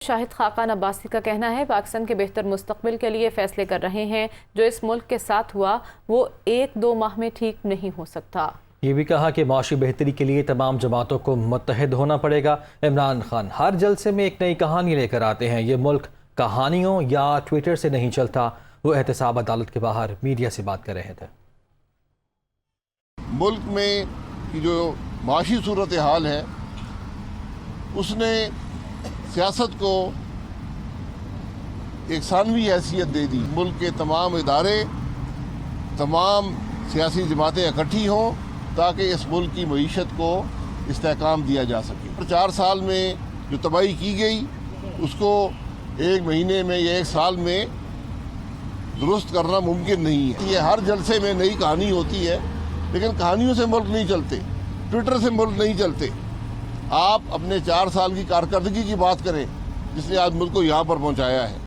شاہد خاقان عباسی کا کہنا ہے پاکستان کے بہتر مستقبل کے لیے فیصلے کر رہے ہیں، جو اس ملک کے ساتھ ہوا وہ 1-2 ماہ میں ٹھیک نہیں ہو سکتا۔ یہ بھی کہا کہ معاشی بہتری کے لیے تمام جماعتوں کو متحد ہونا پڑے گا۔ عمران خان ہر جلسے میں ایک نئی کہانی لے کر آتے ہیں۔ یہ ملک کہانیوں یا ٹویٹر سے نہیں چلتا۔ وہ احتساب عدالت کے باہر میڈیا سے بات کر رہے تھے۔ ملک میں جو معاشی صورتحال ہے اس نے سیاست کو ایک ثانوی حیثیت دے دی۔ ملک کے تمام ادارے، تمام سیاسی جماعتیں اکٹھی ہوں تاکہ اس ملک کی معیشت کو استحکام دیا جا سکے۔ 4 سال میں جو تباہی کی گئی اس کو 1 مہینے میں یا 1 سال میں درست کرنا ممکن نہیں ہے۔ یہ ہر جلسے میں نئی کہانی ہوتی ہے، لیکن کہانیوں سے ملک نہیں چلتے، ٹویٹر سے ملک نہیں چلتے۔ آپ اپنے 4 سال کی کارکردگی کی بات کریں جس نے آج ملک کو یہاں پر پہنچایا ہے۔